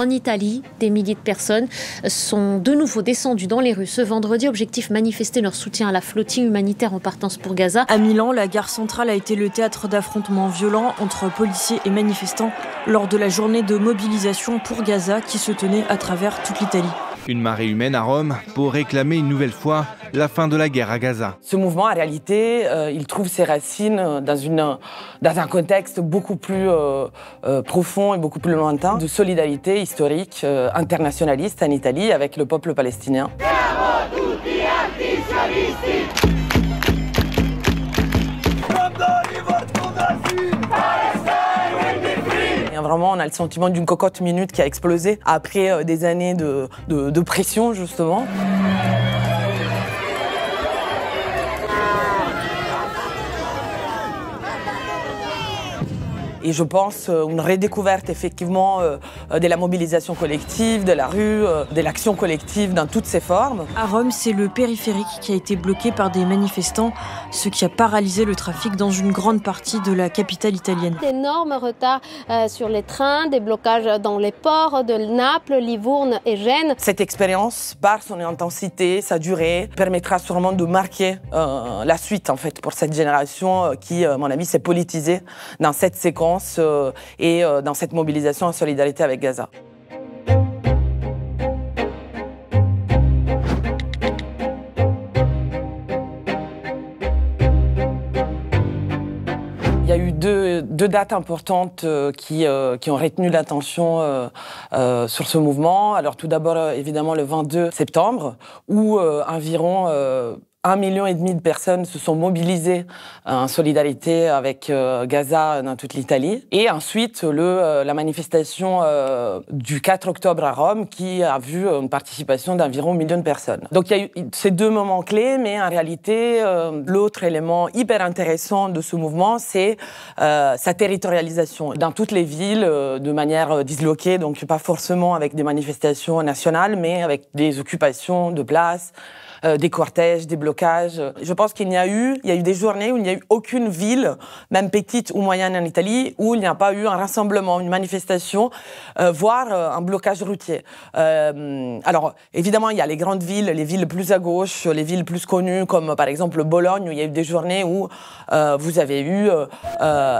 En Italie, des milliers de personnes sont de nouveau descendues dans les rues ce vendredi. Objectif, manifester leur soutien à la flottille humanitaire en partance pour Gaza. À Milan, la gare centrale a été le théâtre d'affrontements violents entre policiers et manifestants lors de la journée de mobilisation pour Gaza qui se tenait à travers toute l'Italie. Une marée humaine à Rome pour réclamer une nouvelle fois la fin de la guerre à Gaza. Ce mouvement, en réalité, il trouve ses racines dans un contexte beaucoup plus profond et beaucoup plus lointain de solidarité historique internationaliste en Italie avec le peuple palestinien. Et vraiment, on a le sentiment d'une cocotte minute qui a explosé après des années de pression, justement. Et je pense une redécouverte effectivement de la mobilisation collective, de la rue, de l'action collective dans toutes ses formes. À Rome, c'est le périphérique qui a été bloqué par des manifestants, ce qui a paralysé le trafic dans une grande partie de la capitale italienne. D'énormes retards sur les trains, des blocages dans les ports de Naples, Livourne et Gênes. Cette expérience, par son intensité, sa durée, permettra sûrement de marquer la suite en fait pour cette génération qui, à mon avis, s'est politisée dans cette séquence et dans cette mobilisation en solidarité avec Gaza. Il y a eu deux dates importantes qui ont retenu l'attention sur ce mouvement. Alors tout d'abord, évidemment, le 22 septembre, où environ 1,5 million de personnes se sont mobilisées en solidarité avec Gaza dans toute l'Italie. Et ensuite, la manifestation du 4 octobre à Rome qui a vu une participation d'environ 1 million de personnes. Donc il y a eu ces deux moments clés, mais en réalité, l'autre élément hyper intéressant de ce mouvement, c'est sa territorialisation. Dans toutes les villes, de manière disloquée, donc pas forcément avec des manifestations nationales, mais avec des occupations de places, des cortèges, des blocages. Je pense qu'il y a eu des journées où il n'y a eu aucune ville, même petite ou moyenne en Italie, où il n'y a pas eu un rassemblement, une manifestation, voire un blocage routier. Alors, évidemment, il y a les grandes villes, les villes plus à gauche, les villes plus connues, comme par exemple Bologne, où il y a eu des journées où vous avez eu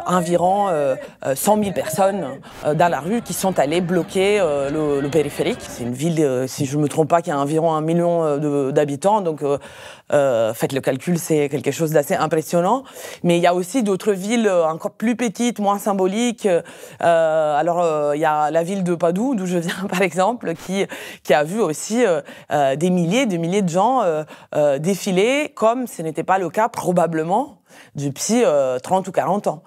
environ 100 000 personnes dans la rue qui sont allées bloquer le périphérique. C'est une ville, si je ne me trompe pas, qui a environ 1 million d'habitants. Donc, faites le calcul, c'est quelque chose d'assez impressionnant. Mais il y a aussi d'autres villes encore plus petites, moins symboliques. Il y a la ville de Padoue, d'où je viens, par exemple, qui a vu aussi des milliers de gens défiler, comme ce n'était pas le cas, probablement, depuis 30 ou 40 ans.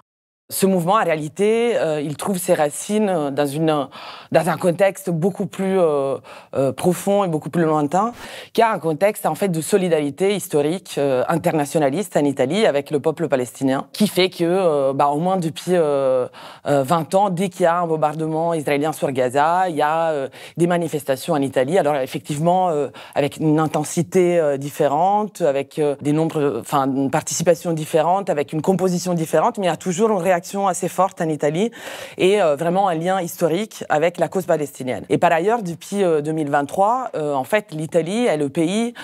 Ce mouvement, en réalité, il trouve ses racines dans un contexte beaucoup plus profond et beaucoup plus lointain, qui a un contexte en fait de solidarité historique internationaliste en Italie avec le peuple palestinien, qui fait que, au moins depuis 20 ans, dès qu'il y a un bombardement israélien sur Gaza, il y a des manifestations en Italie. Alors effectivement, avec une intensité différente, avec une participation différente, avec une composition différente, mais il y a toujours une réaction assez forte en Italie et vraiment un lien historique avec la cause palestinienne. Et par ailleurs, depuis 2023, en fait, l'Italie est le pays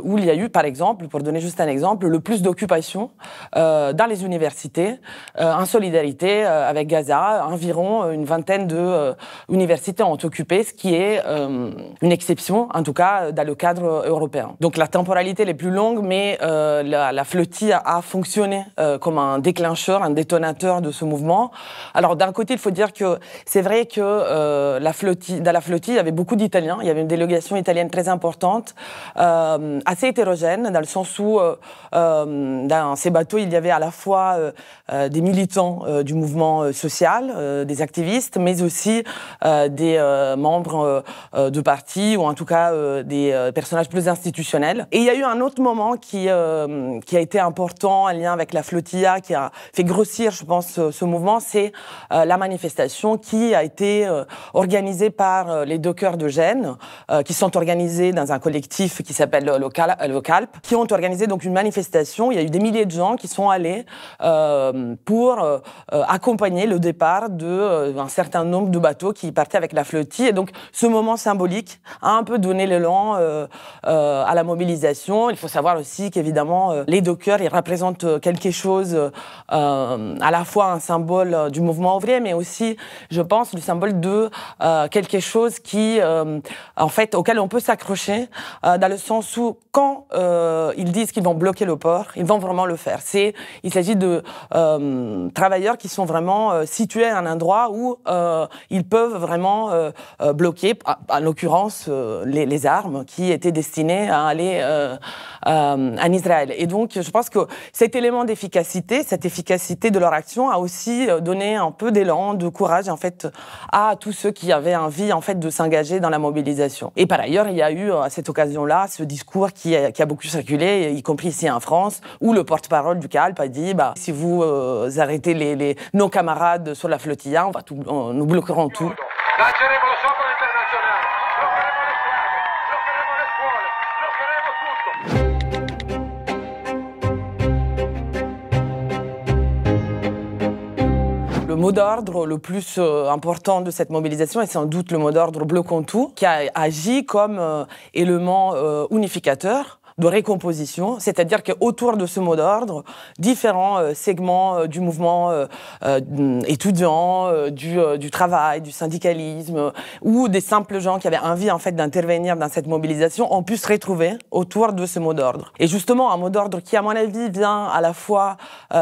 où il y a eu, par exemple, pour donner juste un exemple, le plus d'occupations dans les universités en solidarité avec Gaza. Environ une vingtaine d'universités ont occupé, ce qui est une exception, en tout cas, dans le cadre européen. Donc la temporalité est plus longue, mais la flottille a fonctionné comme un déclencheur, un détonateur de ce mouvement. Alors d'un côté, il faut dire que c'est vrai que dans la flottille, il y avait beaucoup d'Italiens. Il y avait une délégation italienne très importante, assez hétérogène, dans le sens où dans ces bateaux, il y avait à la fois des militants du mouvement social, des activistes, mais aussi des membres de partis, ou en tout cas des personnages plus institutionnels. Et il y a eu un autre moment qui a été important, en lien avec la flottilla, qui a fait grossir, je pense, ce mouvement, c'est la manifestation qui a été organisée par les Dockers de Gênes qui sont organisés dans un collectif qui s'appelle le CALP, qui ont organisé donc une manifestation. Il y a eu des milliers de gens qui sont allés pour accompagner le départ d'un certain nombre de bateaux qui partaient avec la flottille. Et donc, ce moment symbolique a un peu donné l'élan à la mobilisation. Il faut savoir aussi qu'évidemment, les dockers, ils représentent quelque chose, à la fois un symbole du mouvement ouvrier, mais aussi, je pense, le symbole de quelque chose qui, en fait, auquel on peut s'accrocher, dans le sens où, quand ils disent qu'ils vont bloquer le port, ils vont vraiment le faire. Il s'agit de travailleurs qui sont vraiment situés à un endroit où ils peuvent vraiment bloquer, en l'occurrence, les armes qui étaient destinées à aller en Israël. Et donc, je pense que cet élément d'efficacité, cette efficacité de leur action a aussi donné un peu d'élan, de courage, en fait, à tous ceux qui avaient envie, en fait, de s'engager dans la mobilisation. Et par ailleurs, il y a eu, à cette occasion-là, ce discours qui a beaucoup circulé, y compris ici en France, où le porte-parole du CALP a dit, si vous arrêtez nos camarades sur la flottilla, nous bloquerons tout. Le mot d'ordre le plus important de cette mobilisation est sans doute le mot d'ordre bloquons tout, qui a agi comme élément unificateur de récomposition, c'est-à-dire qu'autour de ce mot d'ordre, différents segments du mouvement étudiant, du travail, du syndicalisme, ou des simples gens qui avaient envie en fait d'intervenir dans cette mobilisation ont pu se retrouver autour de ce mot d'ordre. Et justement, un mot d'ordre qui, à mon avis, vient à la fois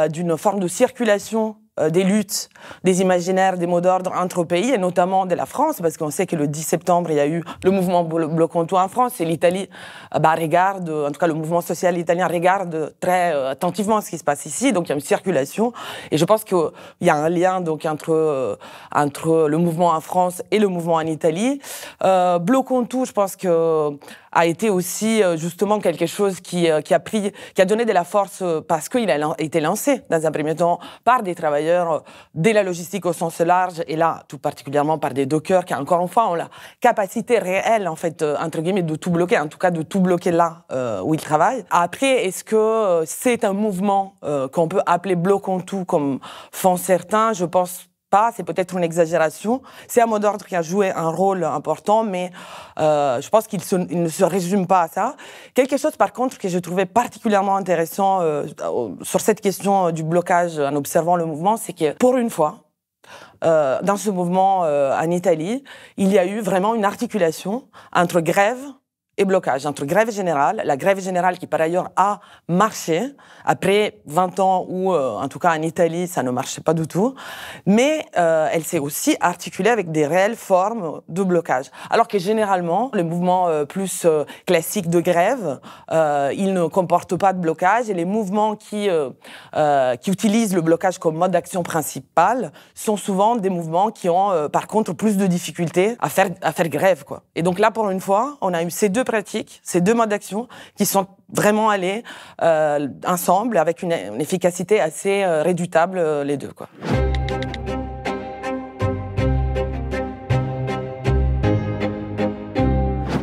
d'une forme de circulation des luttes, des imaginaires, des mots d'ordre entre pays, et notamment de la France, parce qu'on sait que le 10 septembre, il y a eu le mouvement Bloquons tout en France, et l'Italie regarde, en tout cas le mouvement social italien regarde très attentivement ce qui se passe ici, donc il y a une circulation, et je pense qu'il y a un lien donc, entre le mouvement en France et le mouvement en Italie. Bloquons tout, je pense que a été aussi justement quelque chose qui a donné de la force parce qu'il a été lancé dans un premier temps par des travailleurs de la logistique au sens large et là tout particulièrement par des dockers qui encore une fois ont la capacité réelle en fait entre guillemets de tout bloquer, en tout cas de tout bloquer là où ils travaillent. Après, est-ce que c'est un mouvement qu'on peut appeler bloquons tout comme font certains? Je pense pas, c'est peut-être une exagération. C'est un mot d'ordre qui a joué un rôle important, mais je pense qu'il ne se résume pas à ça. Quelque chose, par contre, que je trouvais particulièrement intéressant sur cette question du blocage en observant le mouvement, c'est que, pour une fois, dans ce mouvement en Italie, il y a eu vraiment une articulation entre grève et blocage, entre grève générale, la grève générale qui par ailleurs a marché après 20 ans où, en tout cas en Italie, ça ne marchait pas du tout, mais elle s'est aussi articulée avec des réelles formes de blocage. Alors que généralement, les mouvements plus classiques de grève, ils ne comportent pas de blocage et les mouvements qui utilisent le blocage comme mode d'action principal sont souvent des mouvements qui ont par contre plus de difficultés à faire grève, quoi. Et donc là, pour une fois, on a eu ces deux pratiques, ces deux modes d'action qui sont vraiment allés ensemble avec une efficacité assez redoutable, les deux, quoi.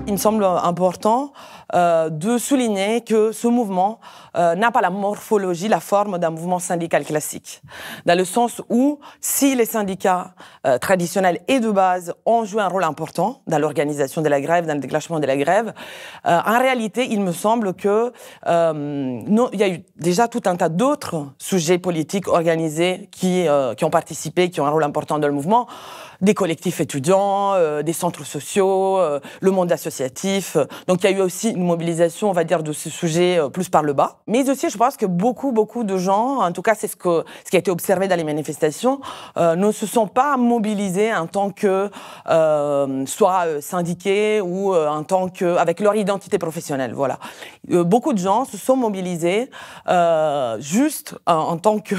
Il me semble important de souligner que ce mouvement n'a pas la morphologie, la forme d'un mouvement syndical classique. Dans le sens où, si les syndicats traditionnels et de base ont joué un rôle important dans l'organisation de la grève, dans le déclenchement de la grève, en réalité, il me semble que il y a eu déjà tout un tas d'autres sujets politiques organisés qui ont participé, qui ont un rôle important dans le mouvement. Des collectifs étudiants, des centres sociaux, le monde associatif. Donc il y a eu aussi une mobilisation, on va dire, de ce sujet plus par le bas. Mais aussi, je pense que beaucoup de gens, en tout cas c'est ce qui a été observé dans les manifestations, ne se sont pas mobilisés en tant que soit syndiqués ou en tant que avec leur identité professionnelle. Voilà. Beaucoup de gens se sont mobilisés juste en tant que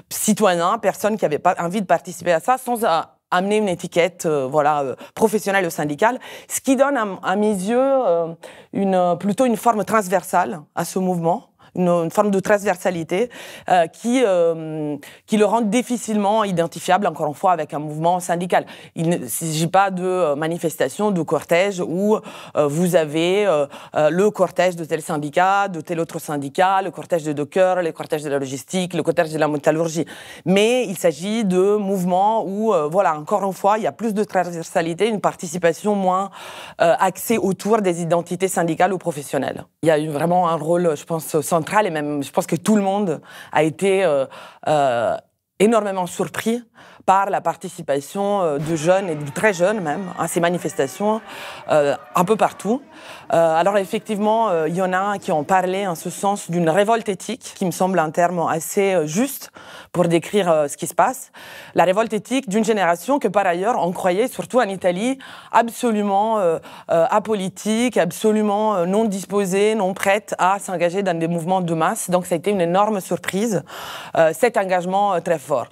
citoyens, personnes qui n'avaient pas envie de participer à ça, sans amener une étiquette professionnelle ou syndicale, ce qui donne à mes yeux plutôt une forme transversale à ce mouvement une forme de transversalité qui le rend difficilement identifiable, encore une fois, avec un mouvement syndical. Il ne s'agit pas de manifestation, de cortège où vous avez le cortège de tel syndicat, de tel autre syndicat, le cortège de dockers, le cortège de la logistique, le cortège de la métallurgie. Mais il s'agit de mouvements où, voilà, encore une fois, il y a plus de transversalité, une participation moins axée autour des identités syndicales ou professionnelles. Il y a eu vraiment un rôle, je pense, central, et même, je pense que tout le monde a été énormément surpris par la participation de jeunes et de très jeunes même à ces manifestations un peu partout. Alors effectivement, il y en a qui ont parlé en ce sens d'une révolte éthique, qui me semble un terme assez juste pour décrire ce qui se passe. La révolte éthique d'une génération que par ailleurs on croyait, surtout en Italie, absolument apolitique, absolument non disposée, non prête à s'engager dans des mouvements de masse. Donc ça a été une énorme surprise, cet engagement très fort.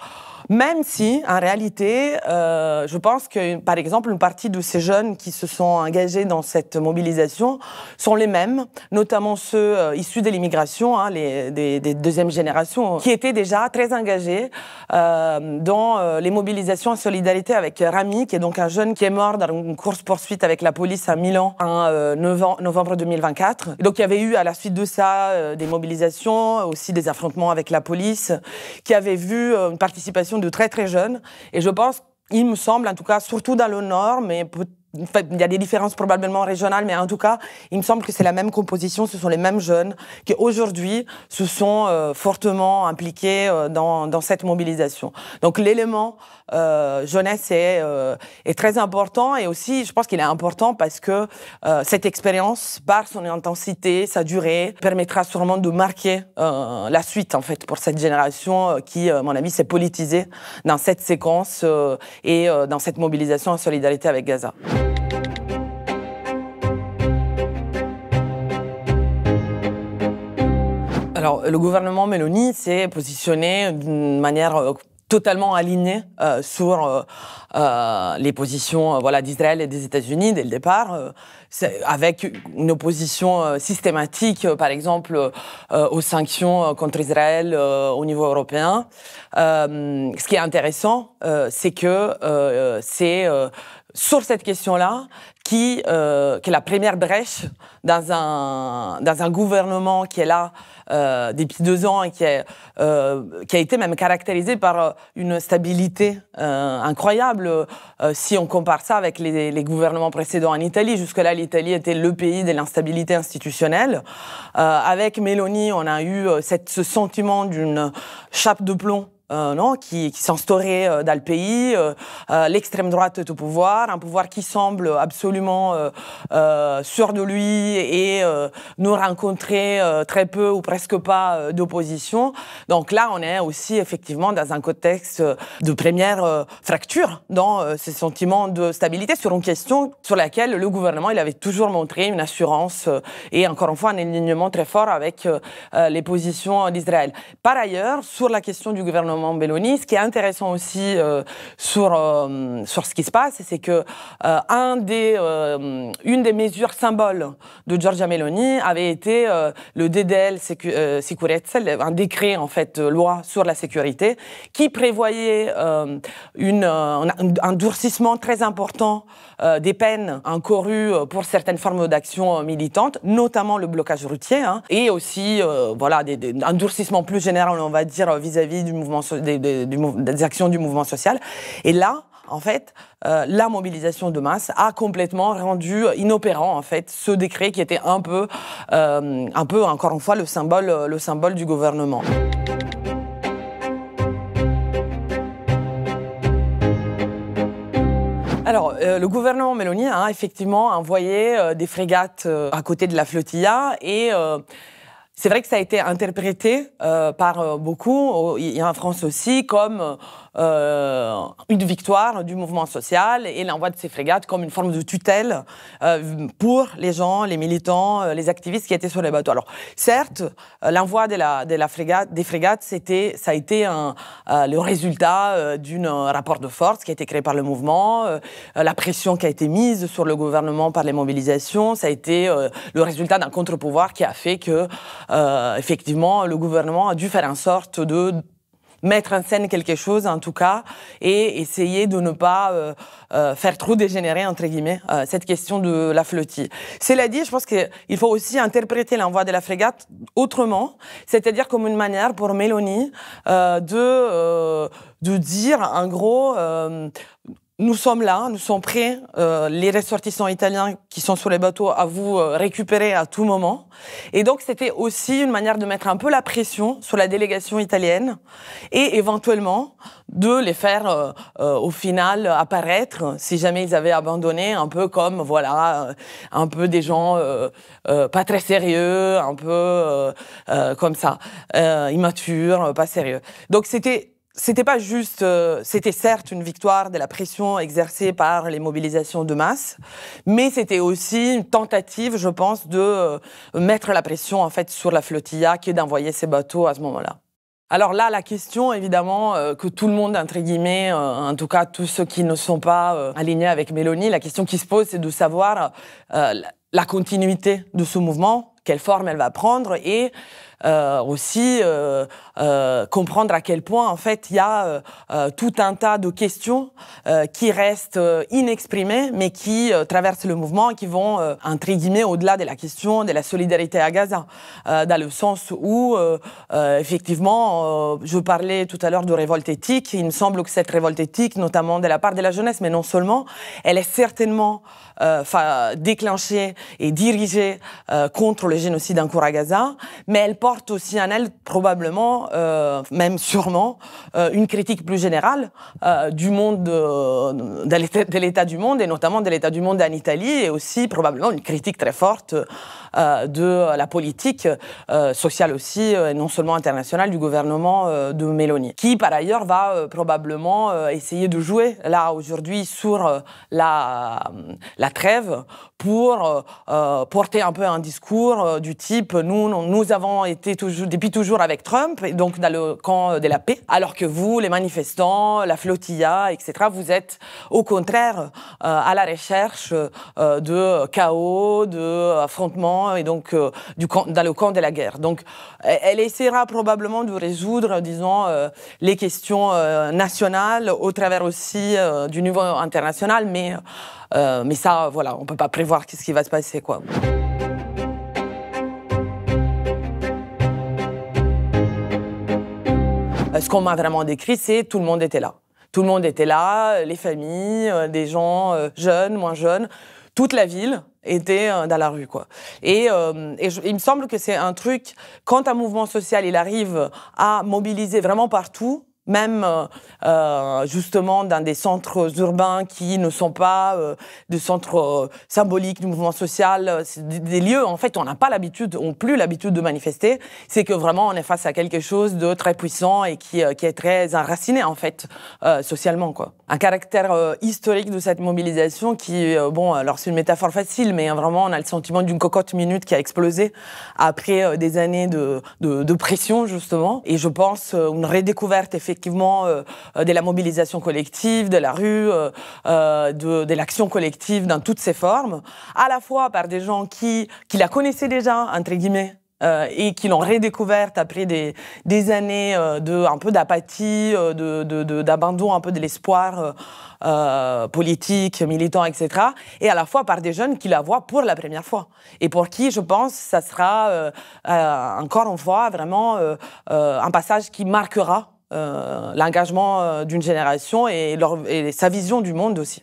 Même si, en réalité, je pense que, par exemple, une partie de ces jeunes qui se sont engagés dans cette mobilisation sont les mêmes, notamment ceux issus de l'immigration, des deuxième génération, qui étaient déjà très engagés dans les mobilisations en solidarité avec Rami, qui est donc un jeune qui est mort dans une course-poursuite avec la police à Milan en novembre 2024. Et donc, il y avait eu, à la suite de ça, des mobilisations, aussi des affrontements avec la police, qui avaient vu une participation de très très jeunes, et je pense, il me semble en tout cas, surtout dans le Nord, mais en fait, il y a des différences probablement régionales, mais en tout cas, il me semble que c'est la même composition, ce sont les mêmes jeunes qui aujourd'hui se sont fortement impliqués dans cette mobilisation. Donc l'élément jeunesse est très important, et aussi je pense qu'il est important parce que cette expérience, par son intensité, sa durée, permettra sûrement de marquer la suite en fait pour cette génération qui, à mon avis, s'est politisée dans cette séquence et dans cette mobilisation en solidarité avec Gaza. Alors, le gouvernement Meloni s'est positionné d'une manière totalement alignée sur les positions d'Israël et des États-Unis dès le départ, avec une opposition systématique, par exemple, aux sanctions contre Israël au niveau européen. Ce qui est intéressant, c'est que c'est sur cette question-là que la première brèche dans un gouvernement qui est là depuis 2 ans et qui a été même caractérisé par une stabilité incroyable si on compare ça avec les gouvernements précédents en Italie. Jusque-là, l'Italie était le pays de l'instabilité institutionnelle. Avec Meloni, on a eu ce sentiment d'une chape de plomb qui s'instaurait dans le pays, l'extrême droite est au pouvoir, un pouvoir qui semble absolument sûr de lui et ne rencontrer très peu ou presque pas d'opposition. Donc là, on est aussi effectivement dans un contexte de première fracture dans ces sentiments de stabilité sur une question sur laquelle le gouvernement il avait toujours montré une assurance et encore une fois un alignement très fort avec les positions d'Israël. Par ailleurs, sur la question du gouvernement Meloni, ce qui est intéressant aussi sur ce qui se passe, c'est que une des mesures symboles de Giorgia Meloni avait été le DDL Sicurezza, un décret en fait loi sur la sécurité, qui prévoyait un durcissement très important des peines encourues pour certaines formes d'actions militantes, notamment le blocage routier, et aussi un durcissement plus général, on va dire, vis-à-vis du mouvement des actions du mouvement social. Et là, en fait, la mobilisation de masse a complètement rendu inopérant en fait ce décret qui était un peu encore une fois le symbole du gouvernement. Alors, le gouvernement Meloni a effectivement envoyé des frégates à côté de la flotilla et c'est vrai que ça a été interprété par beaucoup, et en France aussi, comme une victoire du mouvement social et l'envoi de ces frégates comme une forme de tutelle pour les gens, les militants, les activistes qui étaient sur les bateaux. Alors, certes, l'envoi des frégates, ça a été le résultat d'un rapport de force qui a été créé par le mouvement, la pression qui a été mise sur le gouvernement par les mobilisations, ça a été le résultat d'un contre-pouvoir qui a fait que effectivement, le gouvernement a dû faire en sorte de mettre en scène quelque chose, en tout cas, et essayer de ne pas faire trop dégénérer, entre guillemets, cette question de la flottille. Cela dit, je pense qu'il faut aussi interpréter l'envoi de la frégate autrement, c'est-à-dire comme une manière pour Meloni de dire, en gros, nous sommes là, nous sommes prêts, les ressortissants italiens qui sont sur les bateaux, à vous récupérer à tout moment. Et donc, c'était aussi une manière de mettre un peu la pression sur la délégation italienne et éventuellement de les faire, au final, apparaître, si jamais ils avaient abandonné, un peu comme, voilà, un peu des gens pas très sérieux, un peu comme ça, immatures, pas sérieux. Donc, c'était pas juste, c'était certes une victoire de la pression exercée par les mobilisations de masse, mais c'était aussi une tentative, je pense, de mettre la pression en fait sur la flottilla que d'envoyer ces bateaux à ce moment-là. Alors là, la question, évidemment, que tout le monde, entre guillemets, en tout cas tous ceux qui ne sont pas alignés avec Meloni, la question qui se pose, c'est de savoir la continuité de ce mouvement, quelle forme elle va prendre et aussi comprendre à quel point en fait il y a tout un tas de questions qui restent inexprimées mais qui traversent le mouvement et qui vont entre guillemets au-delà de la question de la solidarité à Gaza dans le sens où effectivement je parlais tout à l'heure de révolte éthique. Il me semble que cette révolte éthique, notamment de la part de la jeunesse, mais non seulement, elle est certainement déclenchée et dirigée contre le génocide en cours à Gaza, mais elle porte aussi en elle probablement, même sûrement, une critique plus générale du monde, de l'état du monde, et notamment de l'état du monde en Italie, et aussi probablement une critique très forte de la politique sociale aussi, et non seulement internationale, du gouvernement de Meloni, qui par ailleurs va probablement essayer de jouer là aujourd'hui sur la trêve pour porter un peu un discours du type nous avons été depuis toujours avec Trump, et donc dans le camp de la paix, alors que vous, les manifestants, la flotilla, etc., vous êtes au contraire à la recherche de chaos, d'affrontements, et donc dans le camp de la guerre. Donc elle essaiera probablement de résoudre, disons, les questions nationales au travers aussi du niveau international, mais ça, voilà, on ne peut pas prévoir ce qui va se passer, quoi. Ce qu'on m'a vraiment décrit, c'est tout le monde était là. Tout le monde était là, les familles, des gens jeunes, moins jeunes, toute la ville était dans la rue, quoi. Et il me semble que c'est un truc, quand un mouvement social il arrive à mobiliser vraiment partout, même justement dans des centres urbains qui ne sont pas des centres symboliques du mouvement social, des lieux, en fait, on n'a pas l'habitude, on n'a plus l'habitude de manifester, c'est que vraiment on est face à quelque chose de très puissant et qui est très enraciné, en fait, socialement, quoi. Un caractère historique de cette mobilisation qui, bon, alors c'est une métaphore facile, mais vraiment on a le sentiment d'une cocotte minute qui a explosé après des années de pression, justement. Et je pense une redécouverte, effectivement, de la mobilisation collective, de la rue, de l'action collective dans toutes ses formes, à la fois par des gens qui la connaissaient déjà, entre guillemets, et qui l'ont redécouverte après des années un peu d'apathie, d'abandon un peu de l'espoir politique, militant, etc. Et à la fois par des jeunes qui la voient pour la première fois. Et pour qui, je pense, ça sera encore une fois vraiment un passage qui marquera l'engagement d'une génération et sa vision du monde aussi.